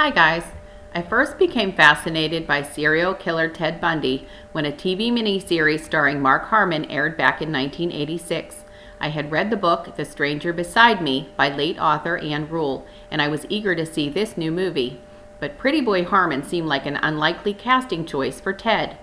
Hi guys. I first became fascinated by serial killer Ted Bundy when a TV miniseries starring Mark Harmon aired back in 1986. I had read the book The Stranger Beside Me by late author Anne Rule, and I was eager to see this new movie. But Pretty Boy Harmon seemed like an unlikely casting choice for Ted.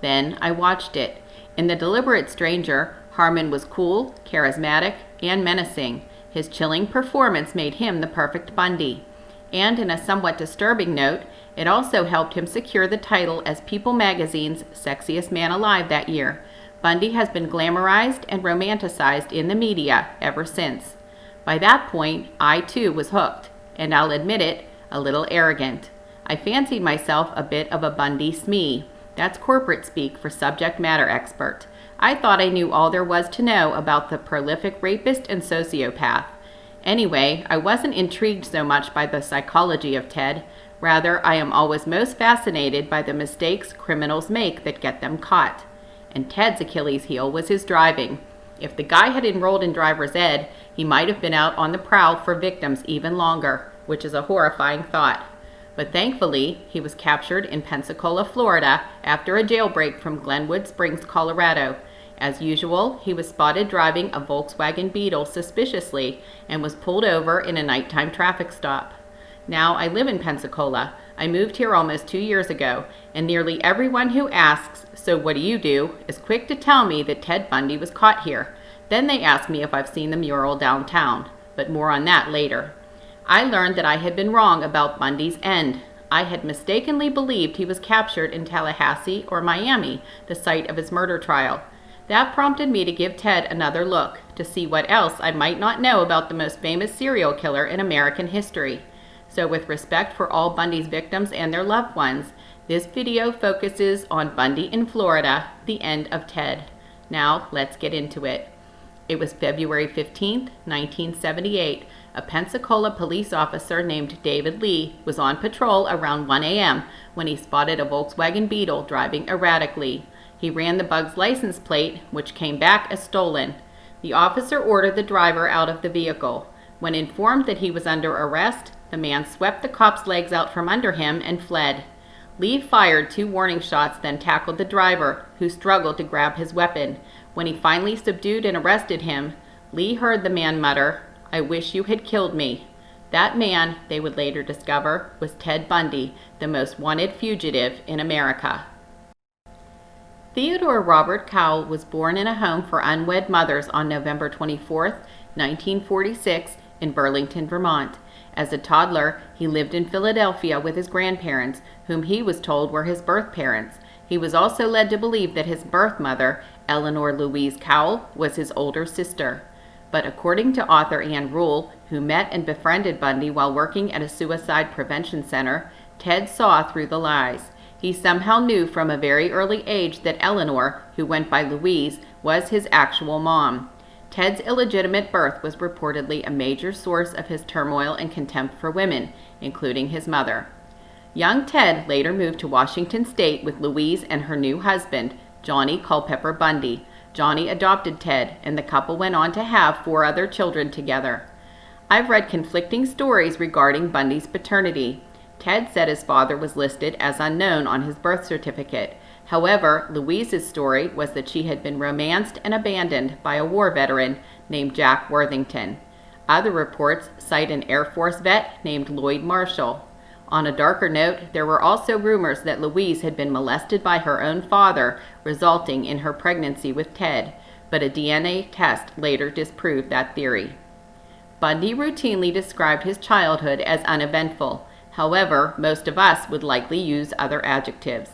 Then I watched it. In The Deliberate Stranger, Harmon was cool, charismatic, and menacing. His chilling performance made him the perfect Bundy. And in a somewhat disturbing note, it also helped him secure the title as People magazine's Sexiest Man Alive that year. Bundy has been glamorized and romanticized in the media ever since. By that point, I too was hooked, and I'll admit it, a little arrogant. I fancied myself a bit of a Bundy SME. That's corporate speak for subject matter expert. I thought I knew all there was to know about the prolific rapist and sociopath. Anyway, I wasn't intrigued so much by the psychology of Ted. Rather, I am always most fascinated by the mistakes criminals make that get them caught. And Ted's Achilles heel was his driving. If the guy had enrolled in driver's ed, he might have been out on the prowl for victims even longer, which is a horrifying thought. But thankfully, he was captured in Pensacola, Florida, after a jailbreak from Glenwood Springs, Colorado. As usual, he was spotted driving a Volkswagen Beetle suspiciously and was pulled over in a nighttime traffic stop. Now, I live in Pensacola. I moved here almost 2 years ago, and nearly everyone who asks, "So what do you do?" is quick to tell me that Ted Bundy was caught here. Then they ask me if I've seen the mural downtown, but more on that later. I learned that I had been wrong about Bundy's end. I had mistakenly believed he was captured in Tallahassee or Miami, the site of his murder trial. That prompted me to give Ted another look, to see what else I might not know about the most famous serial killer in American history. So with respect for all Bundy's victims and their loved ones, this video focuses on Bundy in Florida, the end of Ted. Now, let's get into it. It was February 15th, 1978. A Pensacola police officer named David Lee was on patrol around 1 a.m. when he spotted a Volkswagen Beetle driving erratically. He ran the bug's license plate, which came back as stolen. The officer ordered the driver out of the vehicle. When informed that he was under arrest, the man swept the cop's legs out from under him and fled. Lee fired 2 warning shots, then tackled the driver, who struggled to grab his weapon. When he finally subdued and arrested him, Lee heard the man mutter, "I wish you had killed me." That man, they would later discover, was Ted Bundy, the most wanted fugitive in America. Theodore Robert Cowell was born in a home for unwed mothers on November 24, 1946, in Burlington, Vermont. As a toddler, he lived in Philadelphia with his grandparents, whom he was told were his birth parents. He was also led to believe that his birth mother, Eleanor Louise Cowell, was his older sister. But according to author Anne Rule, who met and befriended Bundy while working at a suicide prevention center, Ted saw through the lies. He somehow knew from a very early age that Eleanor, who went by Louise, was his actual mom. Ted's illegitimate birth was reportedly a major source of his turmoil and contempt for women, including his mother. Young Ted later moved to Washington State with Louise and her new husband, Johnny Culpeper Bundy. Johnny adopted Ted, and the couple went on to have 4 other children together. I've read conflicting stories regarding Bundy's paternity. Ted said his father was listed as unknown on his birth certificate. However, Louise's story was that she had been romanced and abandoned by a war veteran named Jack Worthington. Other reports cite an Air Force vet named Lloyd Marshall. On a darker note, there were also rumors that Louise had been molested by her own father, resulting in her pregnancy with Ted, but a DNA test later disproved that theory. Bundy routinely described his childhood as uneventful. However, most of us would likely use other adjectives.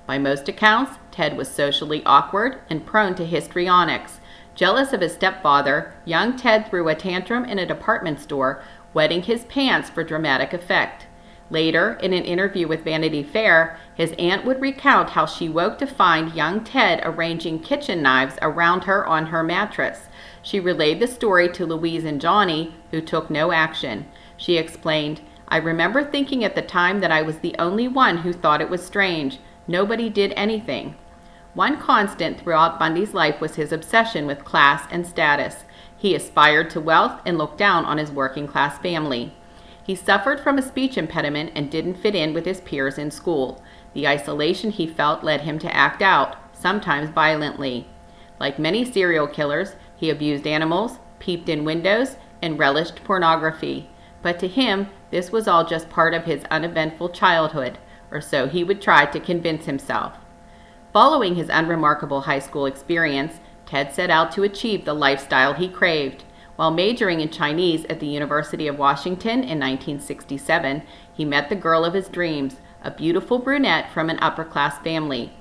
By most accounts, Ted was socially awkward and prone to histrionics. Jealous of his stepfather, young Ted threw a tantrum in a department store, wetting his pants for dramatic effect. Later, in an interview with Vanity Fair, his aunt would recount how she woke to find young Ted arranging kitchen knives around her on her mattress. She relayed the story to Louise and Johnny, who took no action. She explained, "I remember thinking at the time that I was the only one who thought it was strange. Nobody did anything." One constant throughout Bundy's life was his obsession with class and status. He aspired to wealth and looked down on his working-class family. He suffered from a speech impediment and didn't fit in with his peers in school. The isolation he felt led him to act out, sometimes violently. Like many serial killers, he abused animals, peeped in windows, and relished pornography. But to him, this was all just part of his uneventful childhood, or so he would try to convince himself. Following his unremarkable high school experience, Ted set out to achieve the lifestyle he craved. While majoring in Chinese at the University of Washington in 1967, he met the girl of his dreams, a beautiful brunette from an upper-class family.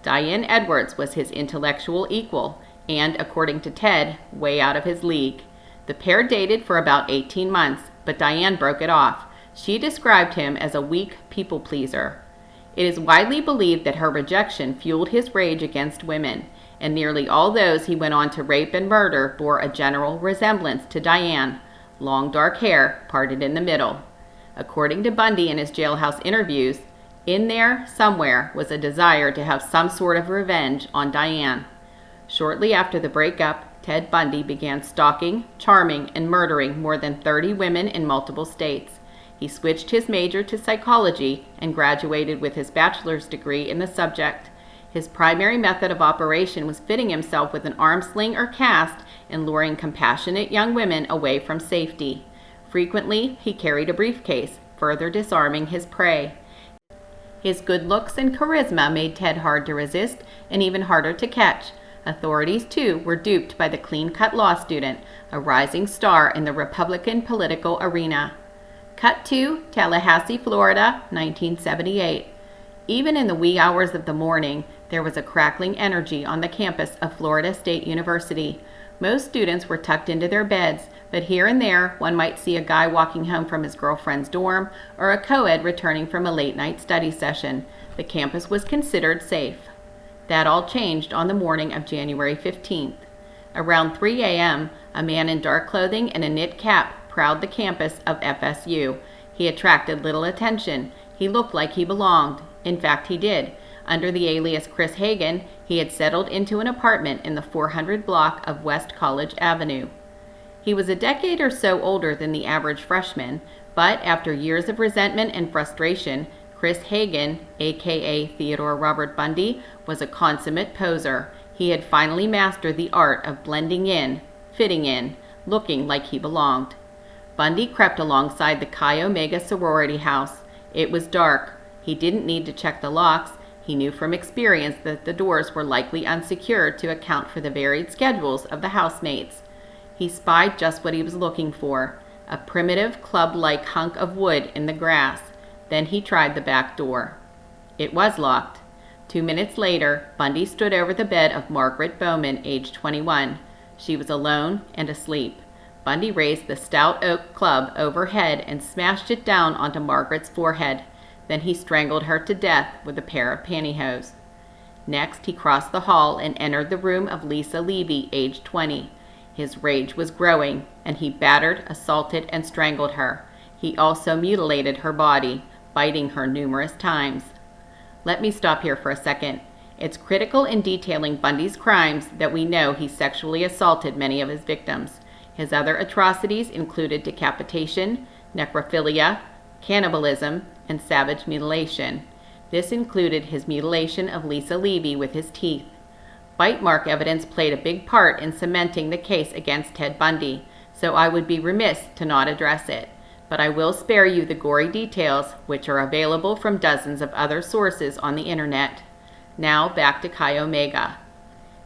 Diane Edwards was his intellectual equal, and, according to Ted, way out of his league. The pair dated for about 18 months, but Diane broke it off. She described him as a weak people-pleaser. It is widely believed that her rejection fueled his rage against women, and nearly all those he went on to rape and murder bore a general resemblance to Diane, long dark hair parted in the middle. According to Bundy in his jailhouse interviews, in there, somewhere, was a desire to have some sort of revenge on Diane. Shortly after the breakup, Ted Bundy began stalking, charming, and murdering more than 30 women in multiple states. He switched his major to psychology and graduated with his bachelor's degree in the subject. His primary method of operation was fitting himself with an arm sling or cast and luring compassionate young women away from safety. Frequently, he carried a briefcase, further disarming his prey. His good looks and charisma made Ted hard to resist and even harder to catch. Authorities, too, were duped by the clean-cut law student, a rising star in the Republican political arena. Cut to Tallahassee, Florida, 1978. Even in the wee hours of the morning, there was a crackling energy on the campus of Florida State University. Most students were tucked into their beds, but here and there one might see a guy walking home from his girlfriend's dorm or a co-ed returning from a late-night study session. The campus was considered safe. That all changed on the morning of January 15th. Around 3 a.m., a man in dark clothing and a knit cap prowled the campus of FSU. He attracted little attention. He looked like he belonged. In fact, he did. Under the alias Chris Hagen, he had settled into an apartment in the 400 block of West College Avenue. He was a decade or so older than the average freshman, but after years of resentment and frustration, Chris Hagen, aka Theodore Robert Bundy, was a consummate poser. He had finally mastered the art of blending in, fitting in, looking like he belonged. Bundy crept alongside the Chi Omega sorority house. It was dark. He didn't need to check the locks. He knew from experience that the doors were likely unsecured to account for the varied schedules of the housemates. He spied just what he was looking for, a primitive club-like hunk of wood in the grass. Then he tried the back door. It was locked. 2 minutes later, Bundy stood over the bed of Margaret Bowman, age 21. She was alone and asleep. Bundy raised the stout oak club overhead and smashed it down onto Margaret's forehead. Then he strangled her to death with a pair of pantyhose. Next, he crossed the hall and entered the room of Lisa Levy, age 20. His rage was growing, and he battered, assaulted, and strangled her. He also mutilated her body, biting her numerous times. Let me stop here for a second. It's critical in detailing Bundy's crimes that we know he sexually assaulted many of his victims. His other atrocities included decapitation, necrophilia, cannibalism, and savage mutilation. This included his mutilation of Lisa Levy with his teeth. Bite mark evidence played a big part in cementing the case against Ted Bundy, so I would be remiss to not address it. But I will spare you the gory details, which are available from dozens of other sources on the internet. Now back to Chi Omega.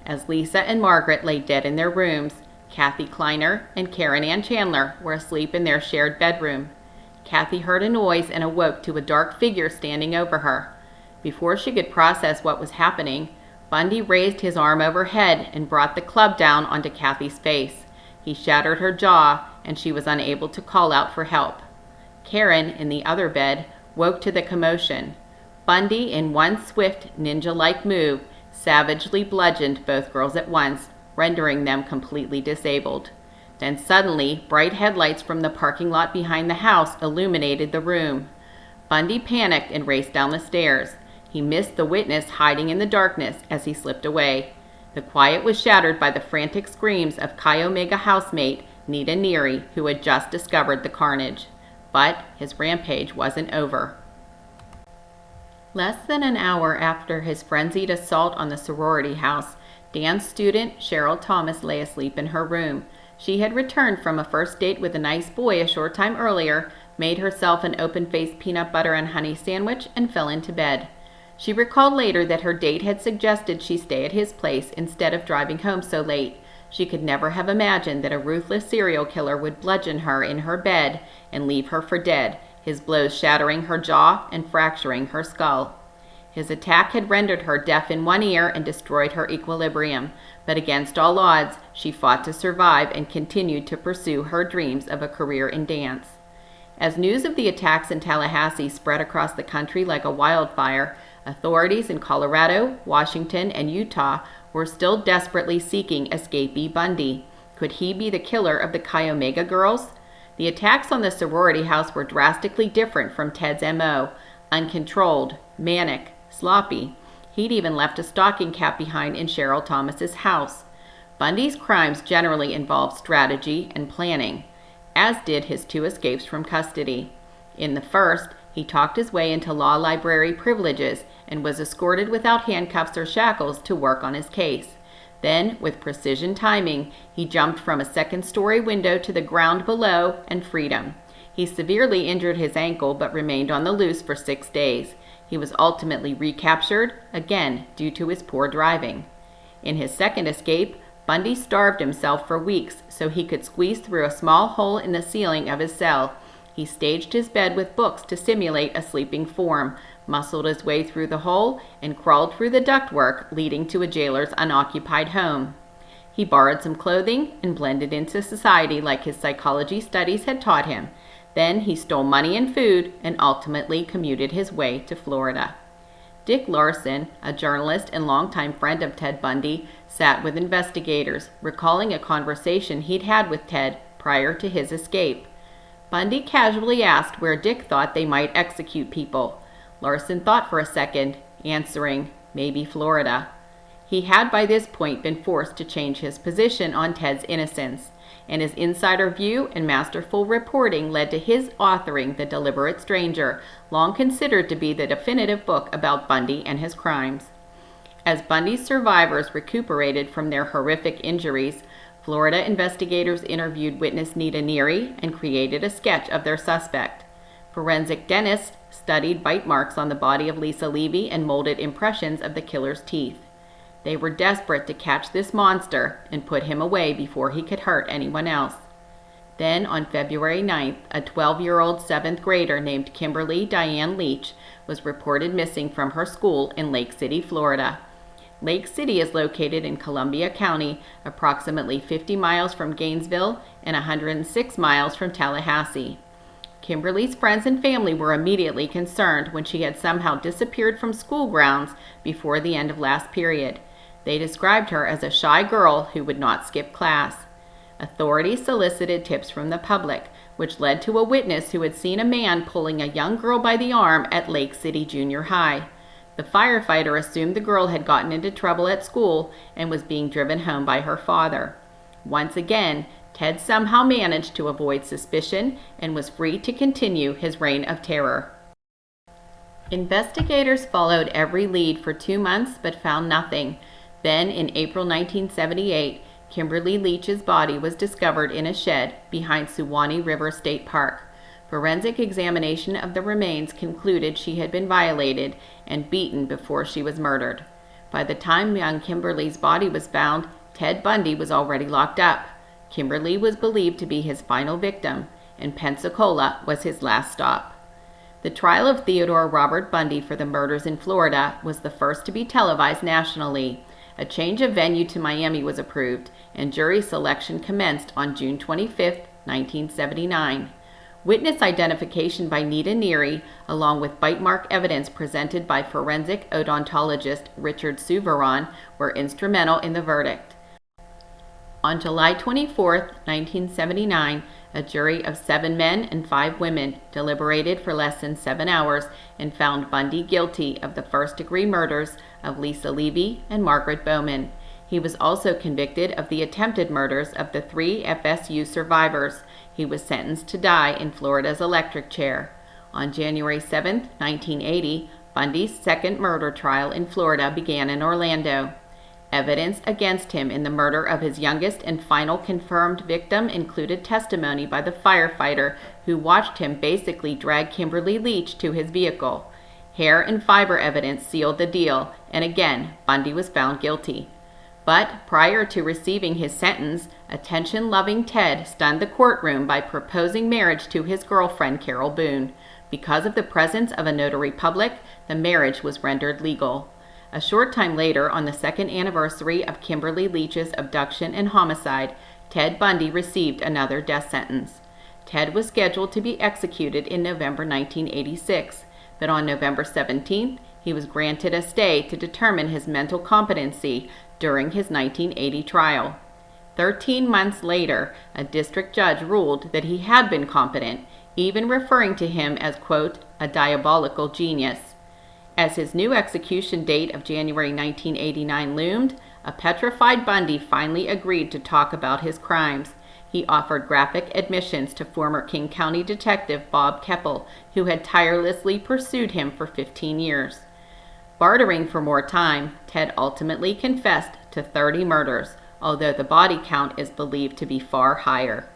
As Lisa and Margaret lay dead in their rooms, Kathy Kleiner and Karen Ann Chandler were asleep in their shared bedroom. Kathy heard a noise and awoke to a dark figure standing over her. Before she could process what was happening, Bundy raised his arm overhead and brought the club down onto Kathy's face. He shattered her jaw, and she was unable to call out for help. Karen, in the other bed, woke to the commotion. Bundy, in one swift, ninja-like move, savagely bludgeoned both girls at once, rendering them completely disabled. Then suddenly, bright headlights from the parking lot behind the house illuminated the room. Bundy panicked and raced down the stairs. He missed the witness hiding in the darkness as he slipped away. The quiet was shattered by the frantic screams of Chi Omega housemate Nita Neary, who had just discovered the carnage. But his rampage wasn't over. Less than an hour after his frenzied assault on the sorority house, Dan's student, Cheryl Thomas, lay asleep in her room. She had returned from a first date with a nice boy a short time earlier, made herself an open-faced peanut butter and honey sandwich, and fell into bed. She recalled later that her date had suggested she stay at his place instead of driving home so late. She could never have imagined that a ruthless serial killer would bludgeon her in her bed and leave her for dead, his blows shattering her jaw and fracturing her skull. His attack had rendered her deaf in one ear and destroyed her equilibrium, but against all odds, she fought to survive and continued to pursue her dreams of a career in dance. As news of the attacks in Tallahassee spread across the country like a wildfire, authorities in Colorado, Washington, and Utah were still desperately seeking escapee Bundy. Could he be the killer of the Chi Omega girls? The attacks on the sorority house were drastically different from Ted's M.O. Uncontrolled, manic, sloppy. He'd even left a stocking cap behind in Cheryl Thomas's house. Bundy's crimes generally involved strategy and planning, as did his 2 escapes from custody. In the first, he talked his way into law library privileges and was escorted without handcuffs or shackles to work on his case. Then, with precision timing, he jumped from a second-story window to the ground below and freedom. He severely injured his ankle but remained on the loose for 6 days. He was ultimately recaptured, again due to his poor driving. In his second escape, Bundy starved himself for weeks so he could squeeze through a small hole in the ceiling of his cell. He staged his bed with books to simulate a sleeping form, muscled his way through the hole, and crawled through the ductwork leading to a jailer's unoccupied home. He borrowed some clothing and blended into society like his psychology studies had taught him. Then he stole money and food and ultimately commuted his way to Florida. Dick Larson, a journalist and longtime friend of Ted Bundy, sat with investigators, recalling a conversation he'd had with Ted prior to his escape. Bundy casually asked where Dick thought they might execute people. Larson thought for a second, answering, maybe Florida. He had by this point been forced to change his position on Ted's innocence, and his insider view and masterful reporting led to his authoring The Deliberate Stranger, long considered to be the definitive book about Bundy and his crimes. As Bundy's survivors recuperated from their horrific injuries, Florida investigators interviewed witness Nita Neary and created a sketch of their suspect. Forensic dentists studied bite marks on the body of Lisa Levy and molded impressions of the killer's teeth. They were desperate to catch this monster and put him away before he could hurt anyone else. Then, on February 9th, a 12-year-old 7th grader named Kimberly Diane Leach was reported missing from her school in Lake City, Florida. Lake City is located in Columbia County, approximately 50 miles from Gainesville and 106 miles from Tallahassee. Kimberly's friends and family were immediately concerned when she had somehow disappeared from school grounds before the end of last period. They described her as a shy girl who would not skip class. Authorities solicited tips from the public, which led to a witness who had seen a man pulling a young girl by the arm at Lake City Junior High. The firefighter assumed the girl had gotten into trouble at school and was being driven home by her father. Once again, Ted somehow managed to avoid suspicion and was free to continue his reign of terror. Investigators followed every lead for 2 months but found nothing. Then, in April 1978, Kimberly Leach's body was discovered in a shed behind Suwannee River State Park. Forensic examination of the remains concluded she had been violated and beaten before she was murdered. By the time young Kimberly's body was found, Ted Bundy was already locked up. Kimberly was believed to be his final victim, and Pensacola was his last stop. The trial of Theodore Robert Bundy for the murders in Florida was the first to be televised nationally. A change of venue to Miami was approved, and jury selection commenced on June 25, 1979. Witness identification by Nita Neary, along with bite mark evidence presented by forensic odontologist Richard Souveron, were instrumental in the verdict. On July 24, 1979, a jury of 7 men and 5 women deliberated for less than 7 hours and found Bundy guilty of the first-degree murders of Lisa Levy and Margaret Bowman. He was also convicted of the attempted murders of the 3 FSU survivors, He was sentenced to die in Florida's electric chair. On January 7, 1980, Bundy's second murder trial in Florida began in Orlando. Evidence against him in the murder of his youngest and final confirmed victim included testimony by the firefighter who watched him basically drag Kimberly Leach to his vehicle. Hair and fiber evidence sealed the deal, and again, Bundy was found guilty. But prior to receiving his sentence, attention-loving Ted stunned the courtroom by proposing marriage to his girlfriend, Carol Boone. Because of the presence of a notary public, the marriage was rendered legal. A short time later, on the second anniversary of Kimberly Leach's abduction and homicide, Ted Bundy received another death sentence. Ted was scheduled to be executed in November 1986, but on November 17th, he was granted a stay to determine his mental competency during his 1980 trial. 13 months later, a district judge ruled that he had been competent, even referring to him as, quote, a diabolical genius. As his new execution date of January 1989 loomed, a petrified Bundy finally agreed to talk about his crimes. He offered graphic admissions to former King County Detective Bob Cowell, who had tirelessly pursued him for 15 years. Bartering for more time, Ted ultimately confessed to 30 murders, although the body count is believed to be far higher.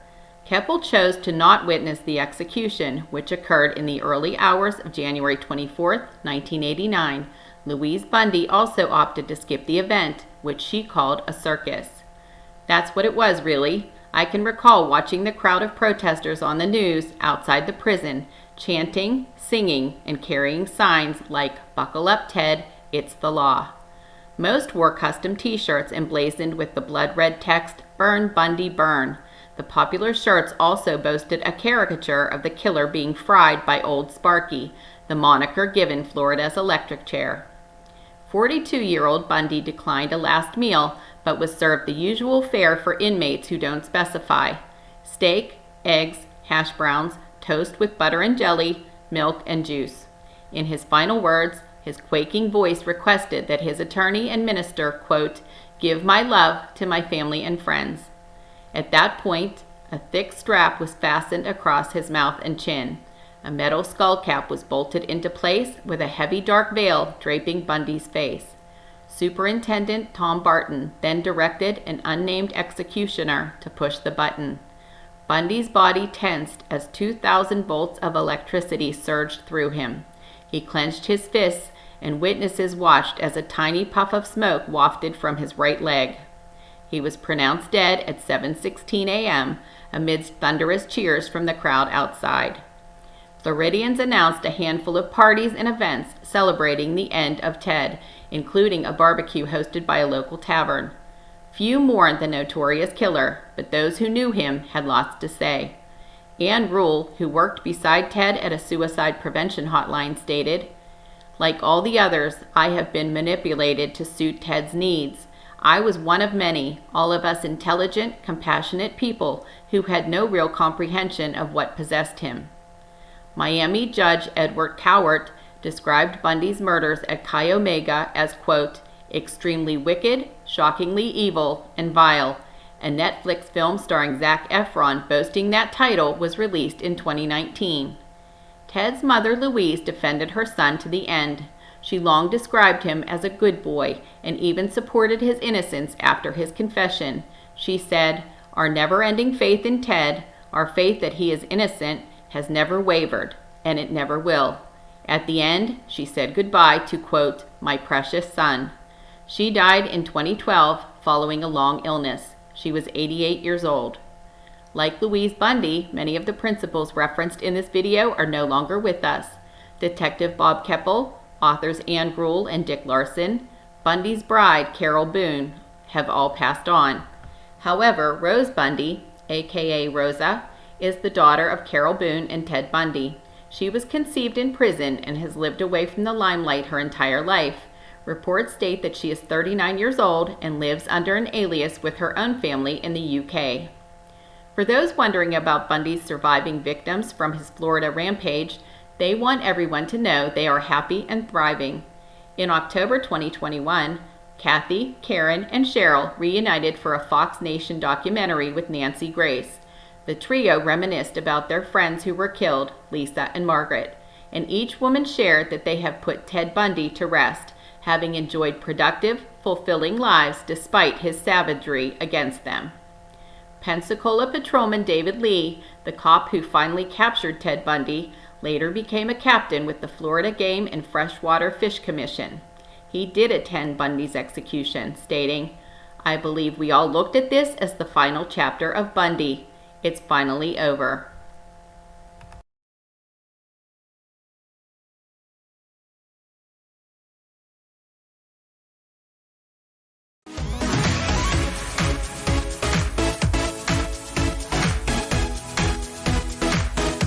Cowell chose to not witness the execution, which occurred in the early hours of January 24, 1989. Louise Bundy also opted to skip the event, which she called a circus. That's what it was, really. I can recall watching the crowd of protesters on the news outside the prison, chanting, singing, and carrying signs like, "Buckle up, Ted, it's the law." Most wore custom t-shirts emblazoned with the blood-red text, "Burn, Bundy, burn." The popular shirts also boasted a caricature of the killer being fried by Old Sparky, the moniker given Florida's electric chair. 42-year-old Bundy declined a last meal, but was served the usual fare for inmates who don't specify: steak, eggs, hash browns, toast with butter and jelly, milk and juice. In his final words, his quaking voice requested that his attorney and minister, quote, give my love to my family and friends. At that point, a thick strap was fastened across his mouth and chin. A metal skull cap was bolted into place with a heavy dark veil draping Bundy's face. Superintendent Tom Barton then directed an unnamed executioner to push the button. Bundy's body tensed as 2,000 volts of electricity surged through him. He clenched his fists, and witnesses watched as a tiny puff of smoke wafted from his right leg. He was pronounced dead at 7:16 a.m. amidst thunderous cheers from the crowd outside. Floridians announced a handful of parties and events celebrating the end of Ted, including a barbecue hosted by a local tavern. Few mourned the notorious killer, but those who knew him had lots to say. Ann Rule, who worked beside Ted at a suicide prevention hotline, stated, "Like all the others, I have been manipulated to suit Ted's needs. I was one of many, all of us intelligent, compassionate people who had no real comprehension of what possessed him." Miami Judge Edward Cowart described Bundy's murders at Chi Omega as, quote, extremely wicked, shockingly evil, and vile. A Netflix film starring Zac Efron boasting that title was released in 2019. Ted's mother, Louise, defended her son to the end. She long described him as a good boy and even supported his innocence after his confession. She said, "Our never-ending faith in Ted, our faith that he is innocent, has never wavered, and it never will." At the end, she said goodbye to, quote, my precious son. She died in 2012 following a long illness. She was 88 years old. Like Louise Bundy, many of the principals referenced in this video are no longer with us. Detective Bob Cowell, authors Ann Rule and Dick Larson, Bundy's bride, Carol Boone, have all passed on. However, Rose Bundy, aka Rosa, is the daughter of Carol Boone and Ted Bundy. She was conceived in prison and has lived away from the limelight her entire life. Reports state that she is 39 years old and lives under an alias with her own family in the UK. For those wondering about Bundy's surviving victims from his Florida rampage, they want everyone to know they are happy and thriving. In October 2021, Kathy, Karen, and Cheryl reunited for a Fox Nation documentary with Nancy Grace. The trio reminisced about their friends who were killed, Lisa and Margaret, and each woman shared that they have put Ted Bundy to rest, having enjoyed productive, fulfilling lives despite his savagery against them. Pensacola patrolman David Lee, the cop who finally captured Ted Bundy, later became a captain with the Florida Game and Freshwater Fish Commission. He did attend Bundy's execution, stating, "I believe we all looked at this as the final chapter of Bundy. It's finally over."